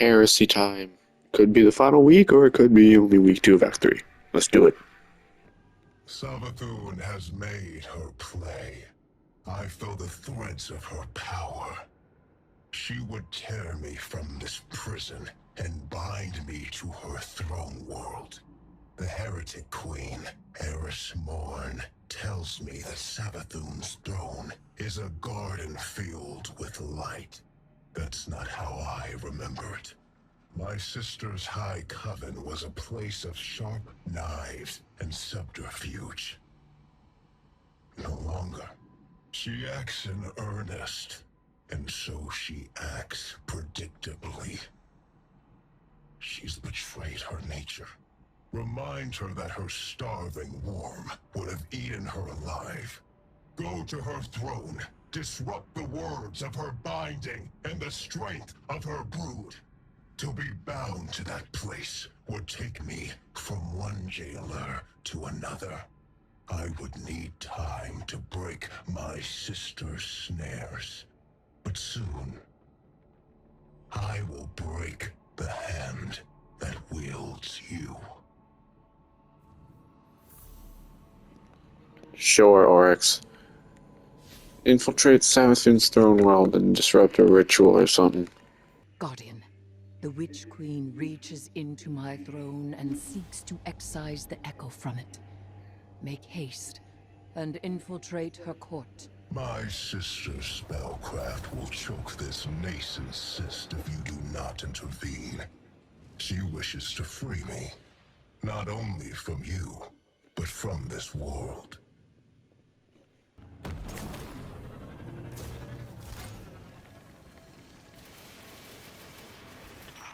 Heresy time. Could be the final week, or it could be only week 2 of Act 3. Let's do it. Savathun has made her play. I feel the threads of her power. She would tear me from this prison and bind me to her throne world. The heretic queen, Eris Morn, tells me that Savathun's throne is a garden filled with light. That's not how I remember it. My sister's high coven was a place of sharp knives and subterfuge. No longer. She acts in earnest, and so she acts predictably. She's betrayed her nature. Remind her that her starving worm would have eaten her alive. Go to her throne, disrupt the words of her binding and the strength of her brood. To be bound to that place would take me from one jailer to another. I would need time to break my sister's snares. But soon, I will break the hand that wields you. Sure, Oryx. Infiltrate Savathun's throne world and disrupt a ritual or something. Guardian, the Witch Queen reaches into my throne and seeks to excise the echo from it. Make haste and infiltrate her court. My sister's spellcraft will choke this nascent cyst if you do not intervene. She wishes to free me, not only from you, but from this world.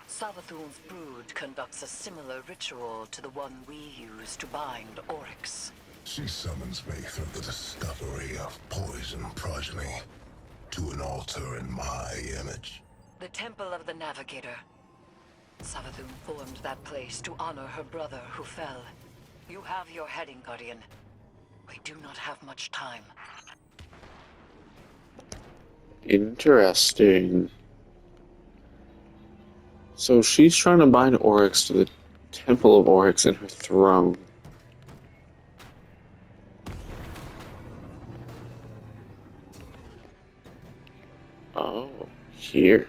Savathun's brood conducts a similar ritual to the one we use to bind Oryx. She summons me through the discovery of poison progeny to an altar in my image. The Temple of the Navigator. Savathun formed that place to honor her brother who fell. You have your heading, Guardian. We do not have much time. Interesting. So she's trying to bind Oryx to the Temple of Oryx in her throne. Oh, here.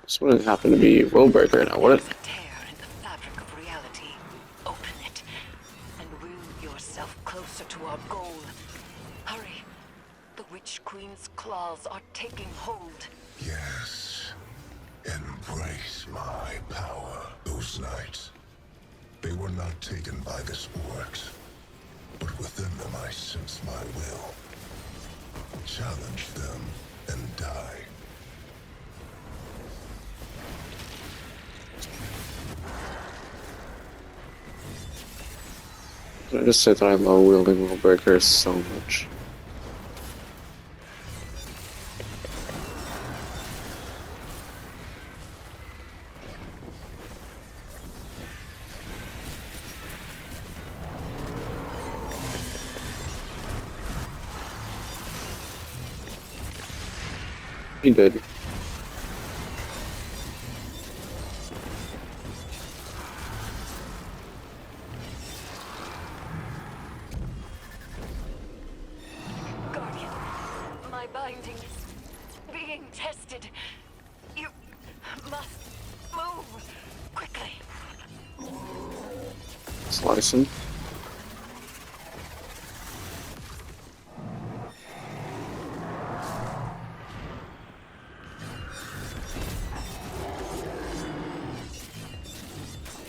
This wouldn't happen to be Willbreaker now, would it? There's a tear in the fabric of reality. Open it, and will yourself closer to our goal. Hurry. The Witch Queen's claws are taking hold. Yes. Embrace my power. Those nights, they were not taken by the Oryx, but within them I sense my will. Challenge them and die. I just said that I love wielding Willbreaker so much. He did. Guardian, my binding is being tested. You must move quickly. Slice him.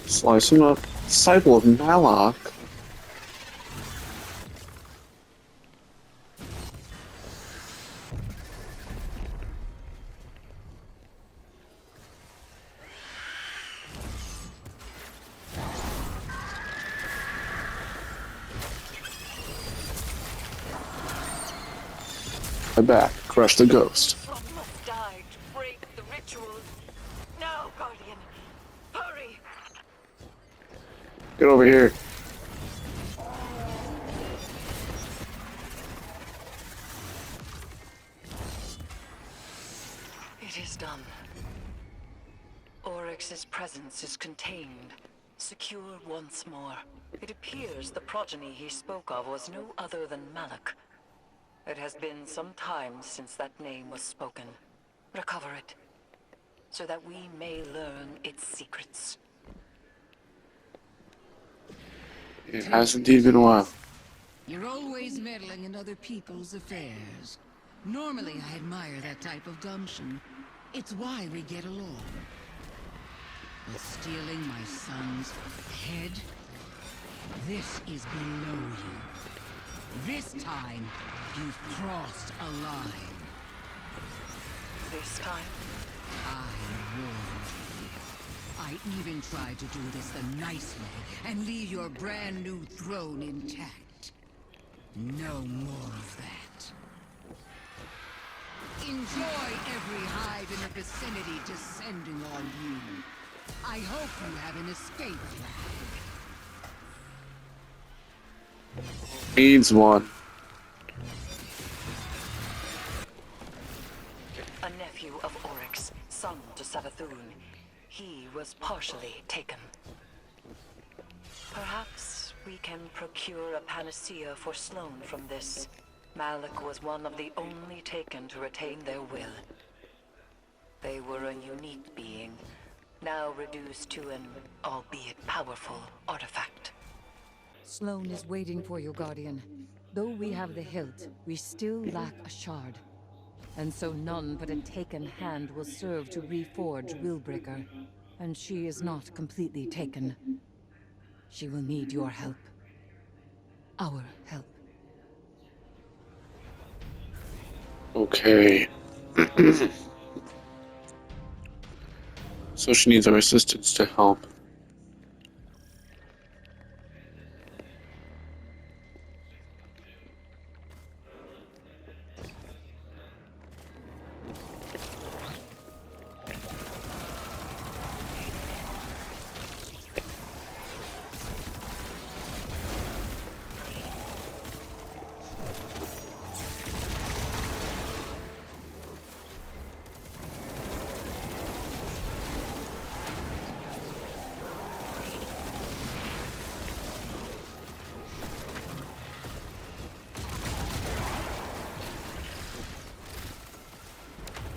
Slice him up. Disciple of Malak. Back. Crush the ghost. One must die to break the rituals. Now, Guardian, hurry! Get over here. It is done. Oryx's presence is contained, secure once more. It appears the progeny he spoke of was no other than Malak. It has been some time since that name was spoken. Recover it, so that we may learn its secrets. It has indeed been a while. You're always meddling in other people's affairs. Normally, I admire that type of gumption. It's why we get along. But stealing my son's head? This is below you. This time, you've crossed a line. This time? I warned you. I even tried to do this the nice way and leave your brand new throne intact. No more of that. Enjoy every hive in the vicinity descending on you. I hope you have an escape plan. Needs one. A nephew of Oryx, son to Savathun. He was partially taken. Perhaps we can procure a panacea for Sloane from this. Malak was one of the only taken to retain their will. They were a unique being, now reduced to an, albeit powerful, artifact. Sloane is waiting for you, Guardian. Though we have the hilt, we still lack a shard. And so none but a taken hand will serve to reforge Willbreaker. And she is not completely taken. She will need your help. Our help. Okay. So she needs our assistance to help.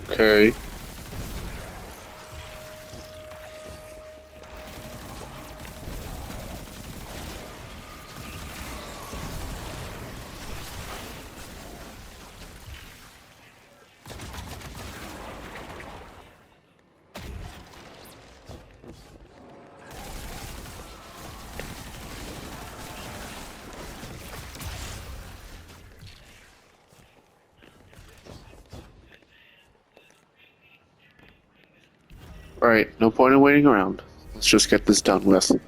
Okay. Alright, no point in waiting around. Let's just get this done with. Do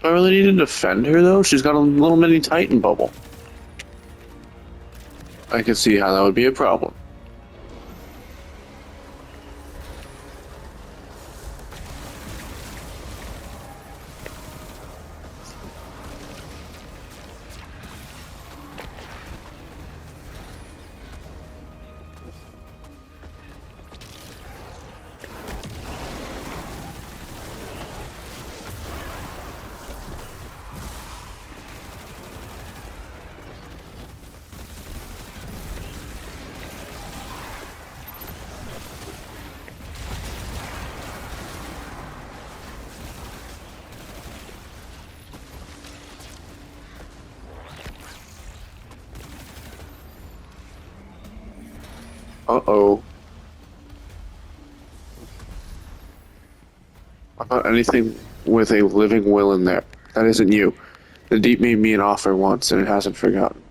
I really need to defend her, though? She's got a little mini Titan bubble. I can see how that would be a problem. Uh-oh. I thought anything with a living will in there. That isn't you. The Deep made me an offer once, and it hasn't forgotten.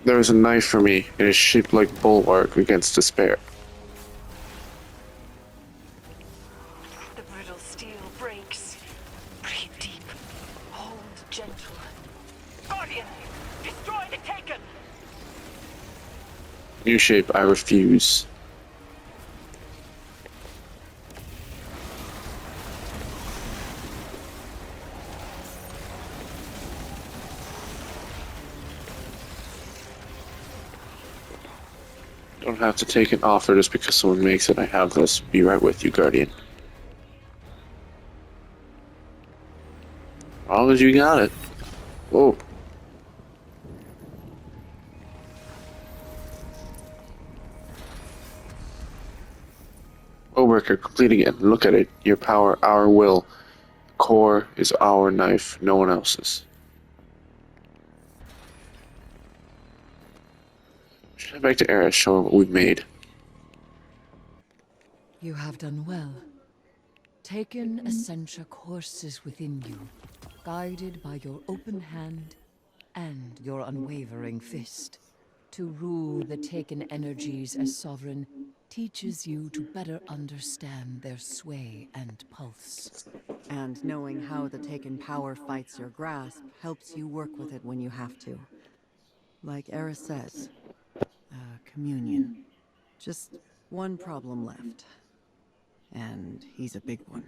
There is a knife for me. It is shaped like bulwark against despair. The brittle steel breaks. Breathe gentle. Guardian, destroy the Taken! New shape, I refuse. Don't have to take an offer just because someone makes it. I have this. Be right with you, Guardian. As long as you got it. Whoa. Worker, complete again. Look at it. Your power, our will. Core is our knife, no one else's. Should head back to Eris, show her what we've made. You have done well. Taken Essentia courses within you, guided by your open hand and your unwavering fist. To rule the Taken energies as sovereign teaches you to better understand their sway and pulse. And knowing how the Taken power fights your grasp helps you work with it when you have to. Like Eris says, communion. Just one problem left. And he's a big one.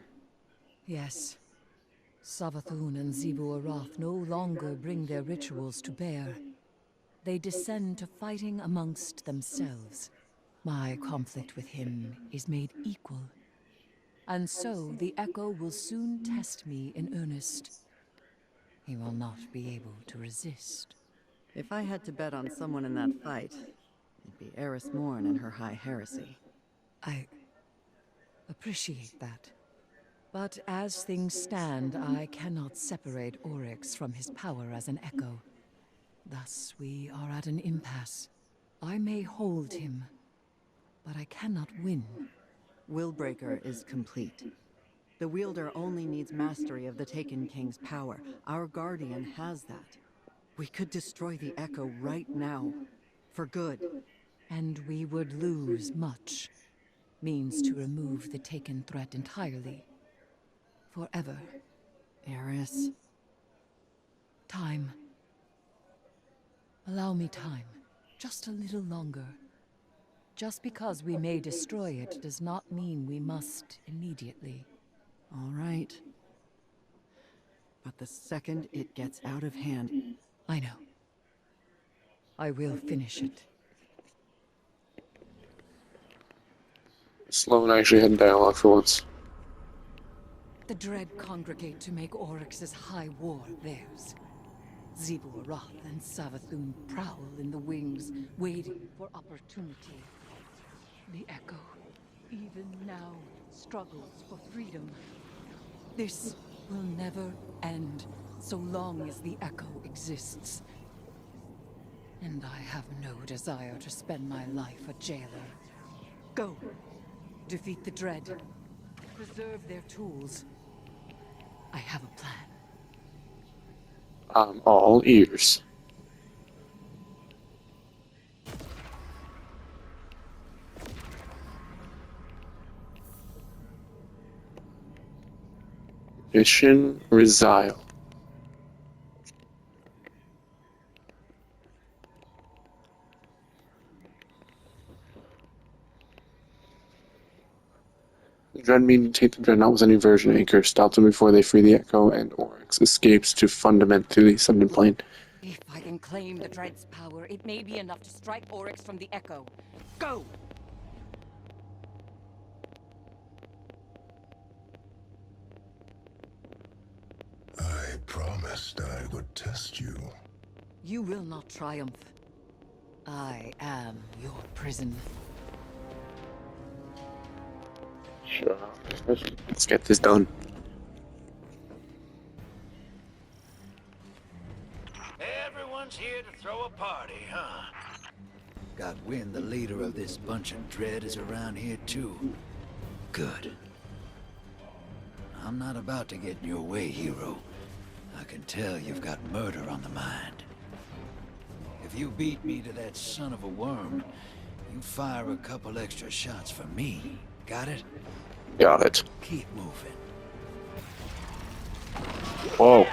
Yes. Savathun and Xivu Arath no longer bring their rituals to bear. They descend to fighting amongst themselves. My conflict with him is made equal. And so the Echo will soon test me in earnest. He will not be able to resist. If I had to bet on someone in that fight, it'd be Eris Morn and her high heresy. I appreciate that. But as things stand, I cannot separate Oryx from his power as an Echo. Thus, we are at an impasse. I may hold him, but I cannot win. Willbreaker is complete. The wielder only needs mastery of the Taken King's power. Our Guardian has that. We could destroy the Echo right now. For good. And we would lose much. Means to remove the Taken threat entirely. Forever. Eris. Time. Allow me time. Just a little longer. Just because we may destroy it does not mean we must immediately. All right. But the second it gets out of hand... I know. I will finish it. Sloan actually had dialogue for once. The Dread congregate to make Oryx's high war theirs. Xivu Arath and Savathun prowl in the wings, waiting for opportunity. The Echo, even now, struggles for freedom. This will never end, so long as the Echo exists. And I have no desire to spend my life a jailer. Go. Defeat the Dread. Preserve their tools. I have a plan. I'm all ears. Mission Resile. The Dread mean to take the Dreadnought with any version anchor, stop them before they free the Echo, and Oryx escapes to fundamentally Sunken Plane. If I can claim the Dread's power, it may be enough to strike Oryx from the Echo. Go! I promised I would test you. You will not triumph. I am your prison. Sure. Let's get this done. Everyone's here to throw a party, huh? Got wind the leader of this bunch of Dread is around here too. Good. I'm not about to get in your way, hero. I can tell you've got murder on the mind. If you beat me to that son of a worm, you fire a couple extra shots for me. Got it? Got it. Keep moving. Whoa.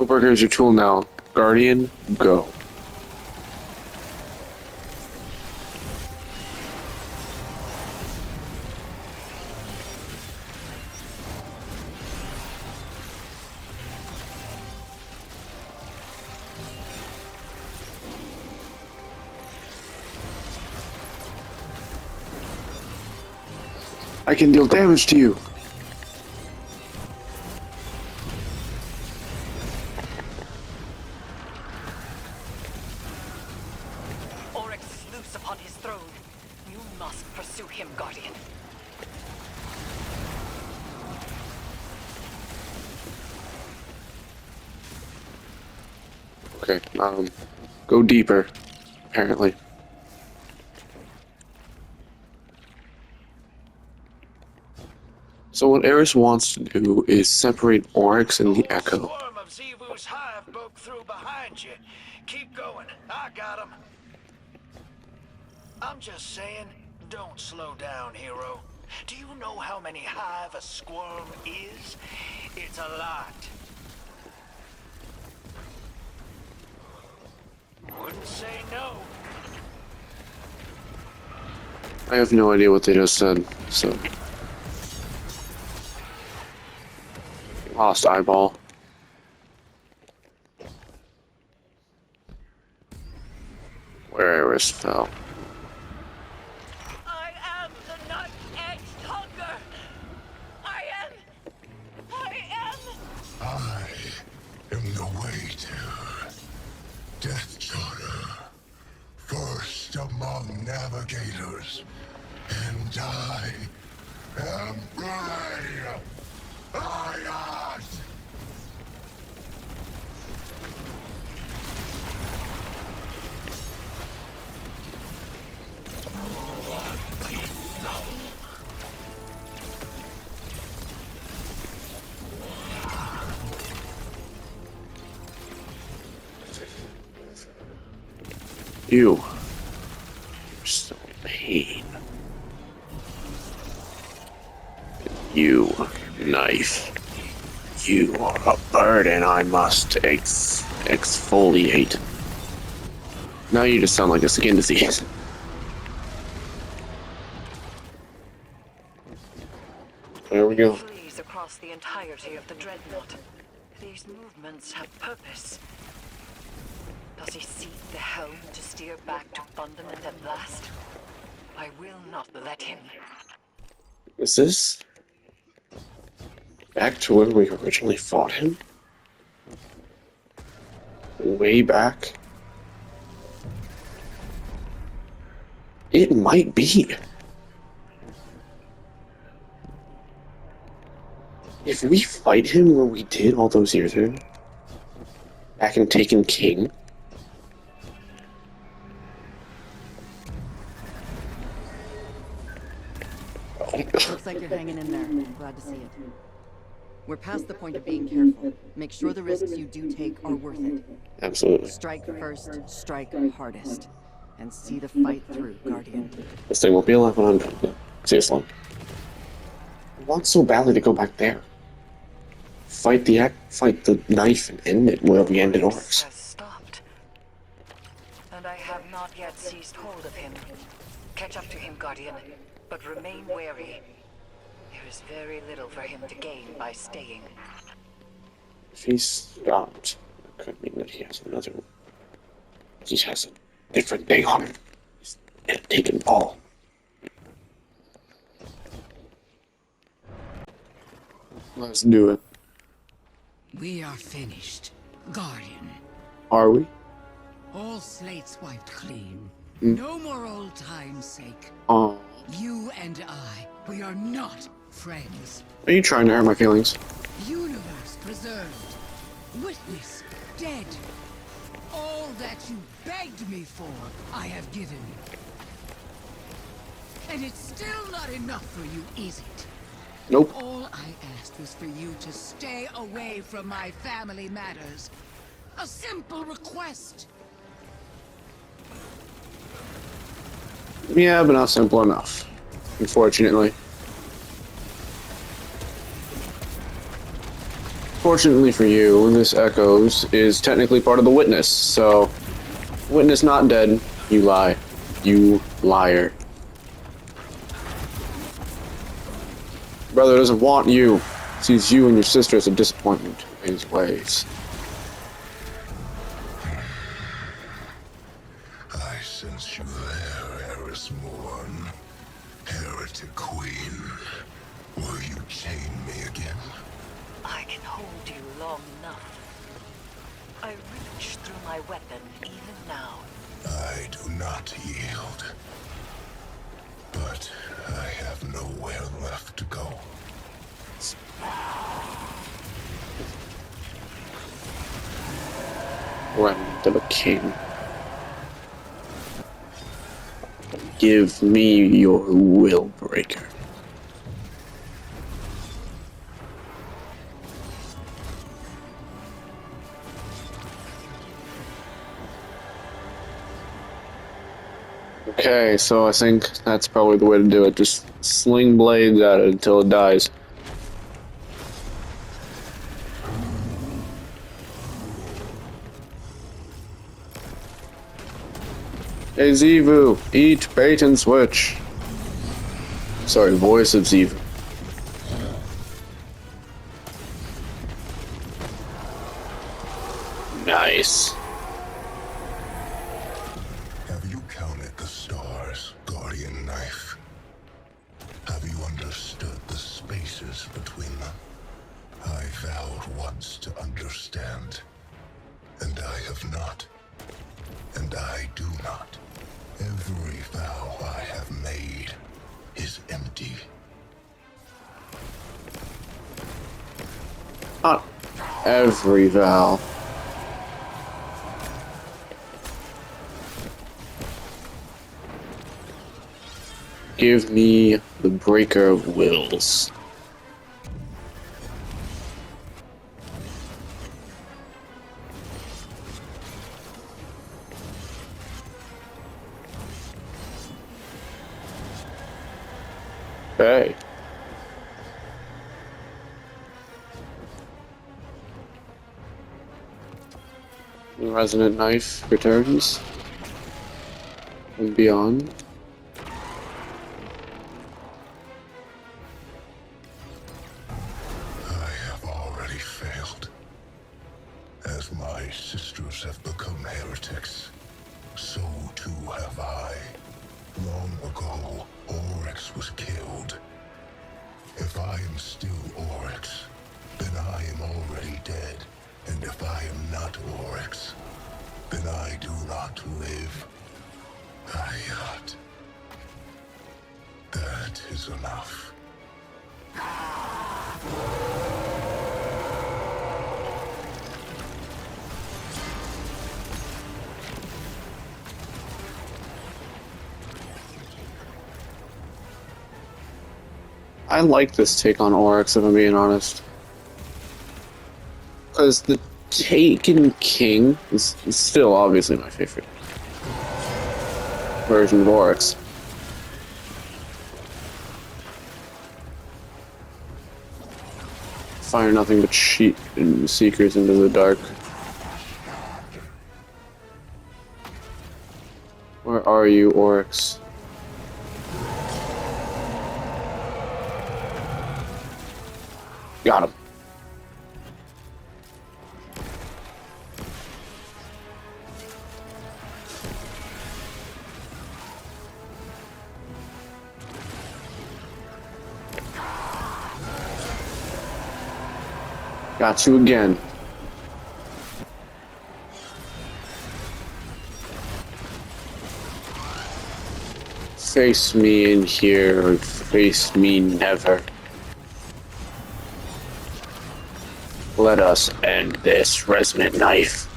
Willbreaker is your tool now. Guardian, go. I can deal damage to you. Oryx is loose upon his throne. You must pursue him, Guardian. Okay, go deeper, apparently. So what Eris wants to do is separate Oryx and the whole Echo. swarm of Zevu's hive broke through behind you. Keep going. I got him. I'm just saying, don't slow down, hero. Do you know how many hive a squirm is? It's a lot. Wouldn't say no. I have no idea what they just said, so... Lost eyeball. Where Eris fell. I am the night-edged hunger. I am. I am the waiter. Death Charter. First among navigators. And I am Bray. Ayat! You're so pain. You, knife. You are a burden I must exfoliate. Now you just sound like a skin disease. There we go. Flees across the entirety of the dreadnought. These movements have purpose. Does he seek the helm to steer back to fundament at last? I will not let him. Is this back to where we originally fought him? Way back? It might be. If we fight him where we did all those years ago, back in Taken King, Looks like you're hanging in there. Glad to see it. We're past the point of being careful. Make sure the risks you do take are worth it. absolutely. Strike first, strike hardest. And see the fight through, Guardian. This thing won't be alive when I'm done. No, seriously. I want so badly to go back there. Fight the knife and end it where we ended Oryx. Has stopped. And I have not yet seized hold of him. Catch up to him, Guardian, but remain wary. There is very little for him to gain by staying. If he's stopped, that could mean that he has another. He has a different thing on him. He's taken all. Let's do it. We are finished, Guardian. Are we? All slates wiped clean. No more old time's sake. Oh. You and I, we are not friends. Are you trying to hurt my feelings? Universe preserved. Witness dead. All that you begged me for, I have given. And it's still not enough for you, is it? Nope. All I asked was for you to stay away from my family matters. A simple request. Yeah, but not simple enough. Unfortunately. Fortunately for you, this Echoes is technically part of the Witness, so Witness not dead, you lie. You liar. Brother doesn't want you. Sees you and your sister as a disappointment in his ways. I sense you there, Erismorn. Heretic Queen. Will you chain me again? I can hold you long enough. I reach through my weapon even now. I do not yield. But I have nowhere left to go. Remnant of a king. Give me your will breaker. Okay, so I think that's probably the way to do it. Just sling blades at it until it dies. Hey Zivu, eat bait and switch. Sorry, voice of Zivu. Nice. Have you counted the stars, Guardian Knife? Have you understood the spaces between them? I vowed once to understand, and I have not. And I do not. Every vow I have made is empty. Not every vow. Give me the breaker of wills. Okay. Resonant Knife returns. And beyond. I have already failed. As my sisters have become heretics, so too have I. Long ago, Oryx was killed. If I am still Oryx, then I am already dead. And if I am not Oryx, then I do not live. Ayat. That is enough. I like this take on Oryx, if I'm being honest. Because the Taken King is still obviously my favorite version of Oryx. Fire nothing but sheep and seekers into the dark. Where are you, Oryx? Got him. Got you again. Face me in here, or face me never. Let us end this, Resonant Knife.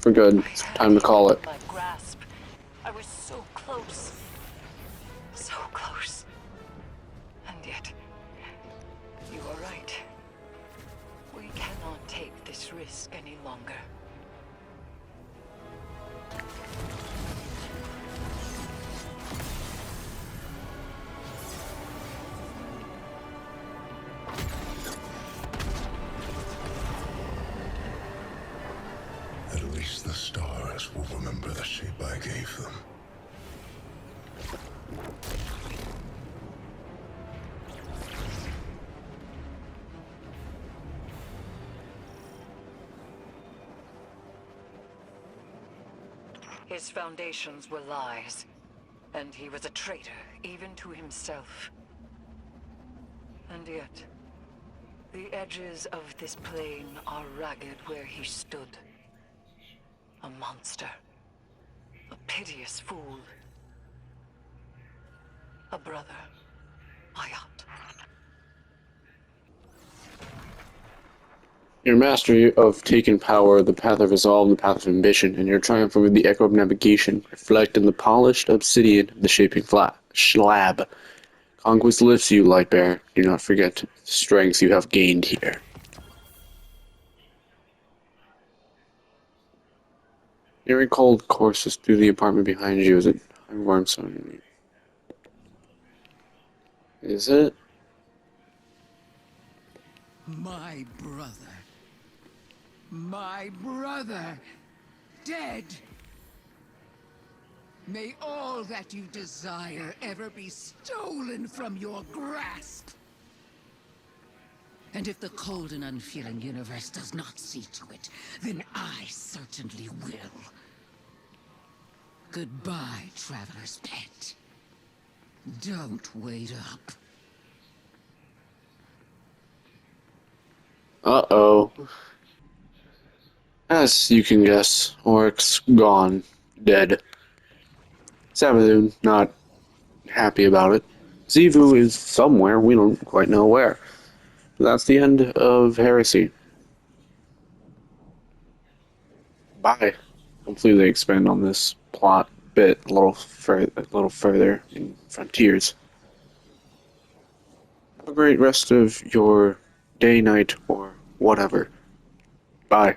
For good. It's time to call it. My grasp. I was so close. So close. And yet, you are right. We cannot take this risk any longer. At least the stars will remember the shape I gave them. His foundations were lies, and he was a traitor, even to himself. And yet, the edges of this plane are ragged where he stood. A monster. A piteous fool. A brother. Hayat. Your mastery of taking power, the path of resolve, and the path of ambition, and your triumph over the echo of navigation reflect in the polished obsidian of the shaping slab. Conquest lifts you, Lightbearer. Do not forget the strengths you have gained here. Hearing cold courses through the apartment behind you. Is it warm sun? Is it? My brother. My brother. Dead. May all that you desire ever be stolen from your grasp. And if the cold and unfeeling universe does not see to it, then I certainly will. Goodbye, traveler's pet. Don't wait up. Uh-oh. As you can guess, Oryx gone. Dead. Savathun not happy about it. Zivu is somewhere, we don't quite know where. That's the end of Heresy. Bye. Hopefully they expand on this plot bit a little further in Frontiers. Have a great rest of your day, night, or whatever. Bye.